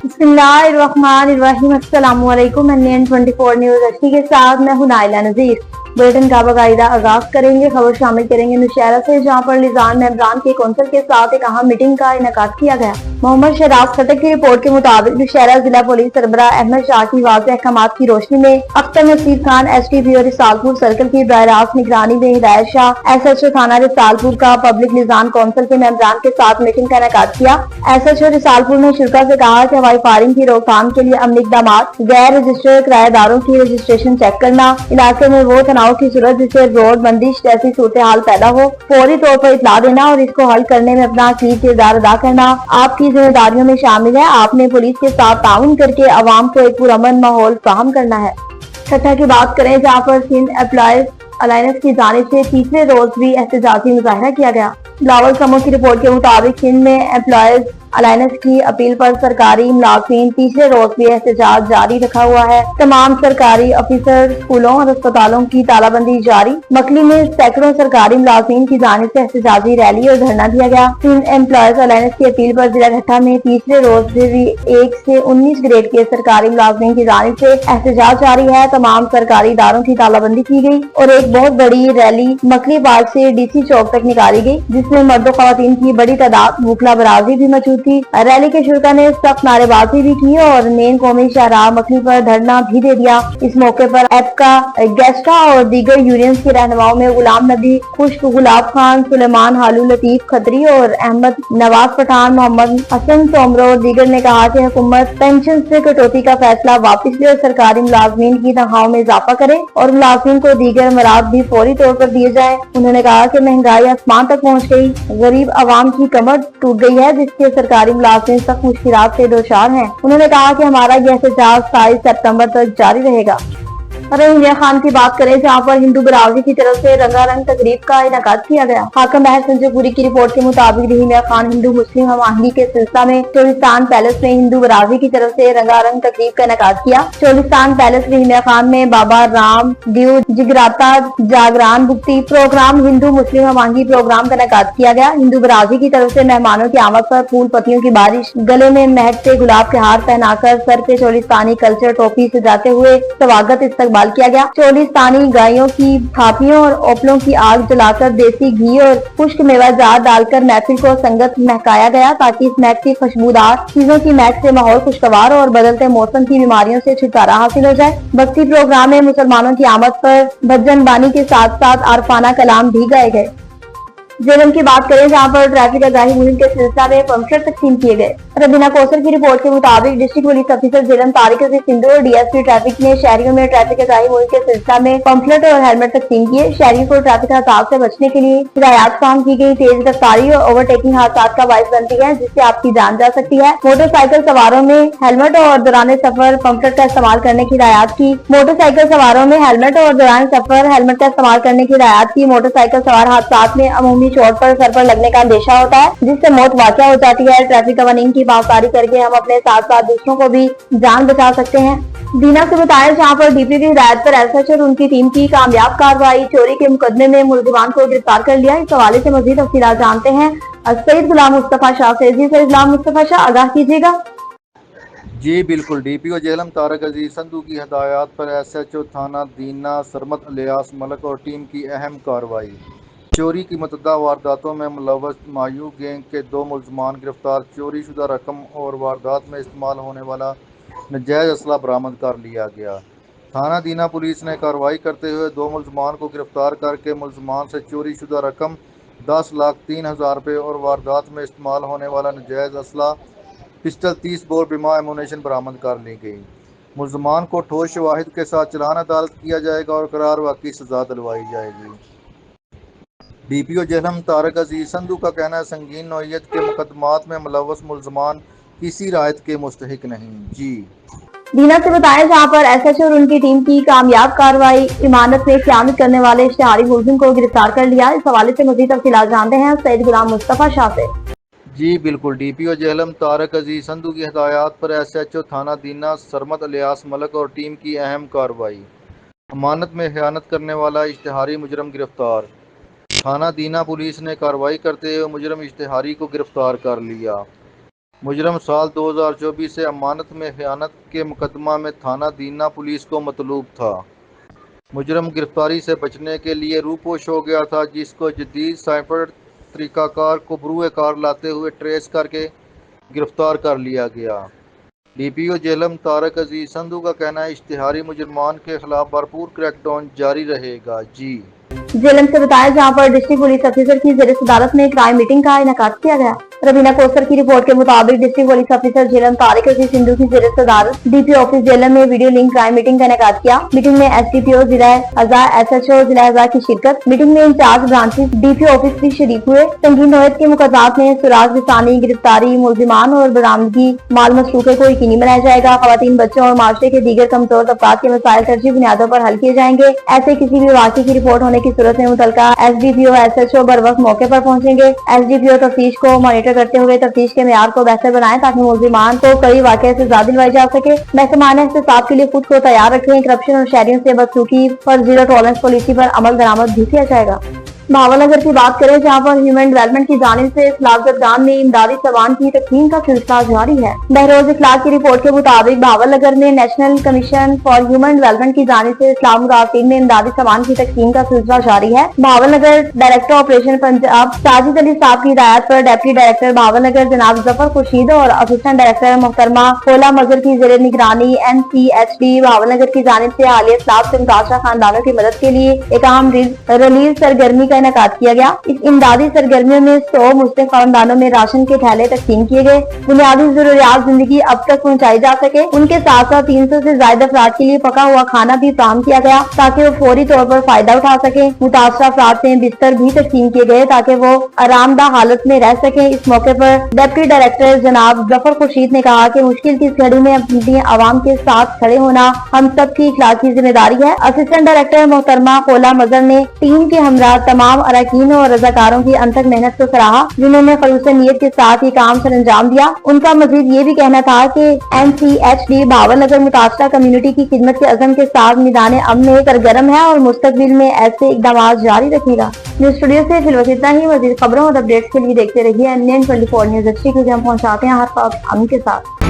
बिस्मिल्लाहिर्रहमानिर्रहीम। अस्सलामु अलैकुम। NN24 न्यूज़ एचडी के साथ मैं हूं नाइला नजीर। बुलेटिन का बाकायदा आगाज करेंगे। खबर शामिल करेंगे नौशहरा से, जहां पर लिजान में इमरान के कौंसल के साथ एक अहम मीटिंग का इनेकाद किया गया। मोहम्मद शहराज खटक की रिपोर्ट के मुताबिक नौशहरा जिला पुलिस सरबराह अहमद शाह की वाज़ेह अहकामात की रोशनी में अख्तर नसीब खान STP और रिसालपुर सर्कल की बराह रास्त निगरानी में हिदायत शाह SHO थाना रिसालपुर का पब्लिक लिजान कौंसिल के मेंबरान के साथ मीटिंग का इनेकाद किया। SHO रिसालपुर ने शुरा से कहा कि हवाई फायरिंग की रोकथाम के लिए अमली इक़दामात, गैर रजिस्टर्ड किराएदारों की रजिस्ट्रेशन चेक करना, इलाके में वो तनाव की सूरत जिससे रोड बंदिश जैसी सूरत हाल पैदा हो, फौरी तौर पर इत्तला देना और इसको हल करने में अपना अकीद किरदार अदा करना आपकी जिम्मेदारियों में शामिल है। आपने पुलिस के साथ ताउन करके अवाम को एक पुरअमन माहौल फराहम करना है। छठा की बात करें, जहाँ पर सिंध एम्प्लॉयज अलायंस की जानिब से तीसरे रोज भी एहतजाजी मुजाहरा किया गया। बिलावल समूह की रिपोर्ट के मुताबिक सिंध में एम्प्लॉयज अलायंस की अपील पर सरकारी मुलाजिमीन तीसरे रोज भी एहतजाज जारी रखा हुआ है। तमाम सरकारी ऑफिसर, स्कूलों और अस्पतालों की तालाबंदी जारी। मकली में सैकड़ों सरकारी मुलाजिमीन की जानिब से एहतजाजी रैली और धरना दिया गया। सिंध एम्प्लॉयज अलायंस की अपील पर जिला ठट्ठा में तीसरे रोज भी 1 से 19 ग्रेड के सरकारी मुलाजिमीन की जानिब से एहतजाज जारी है। तमाम सरकारी इदारों की तालाबंदी की गई और एक बहुत बड़ी रैली मकली पार्क से DC चौक तक निकाली गई, जिसमें मर्द ख़वातीन की बड़ी तादाद मुखला बराजी भी मौजूद थी। रैली के शुरा ने सख्त नारेबाजी भी की और मेन कौमी शाहराह मकली पर धरना भी दे दिया। इस मौके पर एपका, गेस्टा और दीगर यूनियंस के रहनुमाओं में गुलाम नबी, खुश्क, गुलाब खान, सुलेमान, हालू, लतीफ खत्री और अहमद नवाज पठान, मोहम्मद हसन सोमरो और दीगर ने कहा कि हुकूमत पेंशन से कटौती का फैसला वापस ले और सरकारी मुलाजमीन की तनख्वाहों में इजाफा करे और मुलाजमीन को दीगर मराद भी फौरी तौर पर दिए जाए। उन्होंने कहा कि महंगाई आसमान तक पहुँच गई, गरीब आवाम की कमर टूट गई है, जिसके सरकारी मुलाजिम सख्त मुश्किलात से दोचार हैं। उन्होंने कहा कि हमारा यह एहतजाज 27 सितंबर तक जारी रहेगा। रहीमिया खान की बात करें, जहाँ पर हिंदू बरादरी की तरफ से रंगारंग तकरीब का इनेकाद किया गया। हाकिम महर संजयपुरी की रिपोर्ट के मुताबिक रहीमिया खान हिंदू मुस्लिम हमआहंगी के सिलसिला में चोलिस्तान पैलेस में हिंदू बरादरी की तरफ से रंगारंग तकरीब का इनेकाद किया। चोलिस्तान पैलेस रहीमिया खान में बाबा राम देव जिगराता जागरान भुक्ति प्रोग्राम, हिंदू मुस्लिम हमआहंगी प्रोग्राम का इनेकाद किया गया। हिंदू बरादरी की तरफ से मेहमानों की आमद पर फूल पत्तियों की बारिश, गले में महकते गुलाब के हार पहनाकर सर पे चोलिस्तानी कल्चर टोपी सजाते हुए स्वागत इस्तकबाल किया गया। चोलिस्तानी गायों की थापियों और ओपलों की आग जलाकर देसी घी और खुश्क मेवा जात डालकर महफिल को संगत महकाया गया, ताकि इस महकती खुशबूदार चीजों की महक से माहौल खुशगवार और बदलते मौसम की बीमारियों से छुटकारा हासिल हो जाए। भक्ति प्रोग्राम में मुसलमानों की आमद पर भजन बानी के साथ साथ आरफाना कलाम भी गाए गए। जेलम की बात करें, जहाँ पर ट्रैफिक आगाही मुहिम के सिलसिला में पंपलेट तकसीम किए गए। रबीना कौसर की रिपोर्ट के मुताबिक डिस्ट्रिक्ट पुलिस अफसर जेलम तारिक अजीज सिंधु और DSP ट्रैफिक ने शहरियों में ट्रैफिक आगाही मुहिम के सिलसिला में पंपलेट और हेलमेट तकसीम किए। शहरियों को ट्रैफिक हादसात से बचने के लिए हिदायत काम की गई। तेज रफ्तारी और ओवरटेकिंग हादसात का बाइस बनती है, जिससे आपकी जान जा सकती है। मोटरसाइकिल सवारों में हेलमेट और दौरान सफर पंपलेट का इस्तेमाल करने की हिदायत की। मोटरसाइकिल सवारों में हेलमेट और दौरान सफर हेलमेट का इस्तेमाल करने की हिदायत की। मोटरसाइकिल सवार हादसात में अमूमी चोट पर सर पर लगने का अंदेशा होता है, जिससे मौत वाक़या हो जाती है। ट्रैफिक कवानीन की पासदारी करके हम अपने साथ साथ दूसरों को भी जान बचा सकते हैं। दीना से बताया, जहाँ पर DP की हिदायत पर SHO और उनकी टीम की कामयाब कार्रवाई, चोरी के मुकदमे में मुलजिमान को गिरफ्तार कर लिया। इस हवाले से मजीद तफसीलात जानते हैं सईद गुलाम मुस्तफा शाह से। जी सईद गुलाम मुस्तफा शाह, आगाह कीजिएगा। जी बिल्कुल। DPO जेलम तारिक अजीज संधू की हदायत पर SHO थाना दीना सरमत इलियास मलिक और टीम की अहम कार्रवाई। चोरी की मतदा वारदातों में मुलव्वस मायू गैंग के 2 मुलजमान गिरफ्तार। चोरी शुदा रकम और वारदात में इस्तेमाल होने वाला नजायज़ असला बरामद कर लिया गया। थाना दीना पुलिस ने कार्रवाई करते हुए 2 मुलजमान को गिरफ्तार करके मुलजमान से चोरी शुदा रकम 10,03,000 रुपये और वारदात में इस्तेमाल होने वाला नजायज़ असला पिस्टल 30 बोर बिमा एमुनेशन बरामद कर ली गई। मुलजमान को ठोस शवाहिद के साथ चलान अदालत किया जाएगा और करार वाक़ई सज़ा दिलवाई जाएगी। DPO जेलम तारिक अजीज संधू का कहना है, संगीन नौइयत के मुकदमात में मुलव्वस मुलजमान किसी रायत के मुस्तहिक नहीं। जी दीना से बताया, जहाँ पर SHO और उनकी टीम की कामयाब कार्रवाई, इमारत में क़यामत करने वाले इश्तिहारी मुलजिम को गिरफ्तार कर लिया। इस हवाले से मज़ीद तफसीलात जानते हैं सईद गुलाम मुस्तफा शाह से। जी बिल्कुल। DPO जेहलम तारिक अजीज संधू की हिदायत पर SHO थाना दीना सरमत इलियास मलिक और टीम की अहम कार्रवाई। अमानत में खयानत करने वाला इश्तिहारी मुजरम गिरफ्तार। थाना दीना पुलिस ने कार्रवाई करते हुए मुजरम इश्तिहारी को गिरफ्तार कर लिया। مجرم سال 2024 سے امانت میں خیانت کے مقدمہ میں تھانہ دینا پولیس کو مطلوب تھا۔ مجرم گرفتاری سے بچنے کے لیے روپوش ہو گیا تھا، جس کو جدید سائبر طریقہ کار کو بروئے کار لاتے ہوئے ٹریس کر کے گرفتار کر لیا گیا۔ ڈی پی او جہلم طارق عزیز سندھو کا کہنا ہے اشتہاری مجرمان کے خلاف بھرپور کریک ڈاؤن جاری رہے گا۔ جہلم سے بتایا، جہاں پر ڈسٹرکٹ پولیس افیسر کی زیر صدارت میں کرائم میٹنگ کا انعقاد کیا گیا۔ ربینہ کوثر کی رپورٹ کے مطابق district police officer Jhelum Tariq Aziz Sandhu کی زیر صدارت D P O office Jhelum میں ویڈیو لنک کرائم میٹنگ کا انعقاد کیا۔ میٹنگ میں ایس ڈی پی او ضلع اعضاء، ایس ایچ او ضلع اعضاء کی شرکت۔ میٹنگ میں in-charge branches D P O office بھی شریک ہوئے۔ سنگین نوعیت کے مقدمات میں سراغ رسانی، گرفتاری، ملزمان اور برآمدگی مال مسروقے کو یقینی بنایا جائے گا۔ خواتین، بچوں اور معاشرے کے دیگر کمزور طبقات کے مسائل ترجیحی بنیادوں پر حل کیے جائیں گے۔ ایسے کسی بھی واقعے کی رپورٹ ہونے کی صورت میں متعلقہ ایس ڈی پی او، ایس ایچ او بر وقت موقع پر پہنچیں گے۔ ایس ڈی پی او تفتیش کو مانیٹر کرتے ہوئے تفتیش کے معیار کو بہتر بنائیں تاکہ ملزمان کو کئی واقعے سے سزا دلوائی جا سکے۔ محکمہ احتساب کے لیے خود کو تیار رکھیں۔ کرپشن اور شہریوں سے بدسلوکی پر زیرو ٹالرنس پالیسی پر عمل درآمد بھی کیا جائے گا۔ بھاول نگر کی بات کریں، جہاں پر ہیومن ڈیولپمنٹ کی جانب سے اسلاف زدگان میں امدادی سامان کی تقسیم کا سلسلہ جاری ہے۔ بہروز اخلاق کی رپورٹ کے مطابق بھاول نگر میں national commission for human development کی جانب سے اسلام متاثرین میں امدادی سامان کی تقسیم کا سلسلہ جاری ہے۔ بھاول نگر ڈائریکٹر آپریشن پنجاب ساجد علی صاحب کی ہدایت پر ڈپٹی ڈائریکٹر بھاول نگر جناب ظفر خورشید اور اسسٹنٹ ڈائریکٹر محترمہ خولا مظہر کی زیر نگرانی N C H D Bahawalnagar کی جانب سے حالیہ اسلاف سے متاثرہ خاندانوں کی مدد کے لیے ایک اہم ریلیز سرگرمی کا انعقاد کیا گیا۔ اس امدادی سرگرمیوں میں 100 مستحق خاندانوں میں راشن کے تھیلے تقسیم کیے گئے۔ بنیادی ضروریات زندگی اب تک پہنچائی جا سکے، ان کے ساتھ ساتھ 300 سے زائد افراد کے لیے پکا ہوا کھانا بھی فراہم کیا گیا تاکہ وہ فوری طور پر فائدہ اٹھا سکیں۔ متاثرہ افراد سے بستر بھی تقسیم کیے گئے تاکہ وہ آرام دہ حالت میں رہ سکیں۔ اس موقع پر ڈپٹی ڈائریکٹر جناب ظفر خورشید نے کہا کہ مشکل کی اس گھڑی میں اپنی عوام کے ساتھ کھڑے ہونا ہم سب کی اخلاقی ذمہ داری ہے۔ اسسٹنٹ ڈائریکٹر محترمہ خولا مظہر نے ٹیم کے ہمراہ تمام اراکین اور رضاکاروں کی انتھک محنت کو سراہا، جنہوں نے خلوص نیت کے ساتھ یہ کام سر انجام دیا۔ ان کا مزید یہ بھی کہنا تھا کہ N C H D Bahawalnagar متاثرہ کمیونٹی کی خدمت کے عزم کے ساتھ میدان امن میں سرگرم ہے اور مستقبل میں ایسے اقدامات جاری رکھے گا۔ نیوز اسٹوڈیو سے فی الوقت اتنا ہی۔ مزید خبروں اور اپڈیٹس کے لیے دیکھتے رہیے NN24 نیوز۔ اچھی خبریں ہم پہنچاتے ہیں ہر وقت امن کے ساتھ۔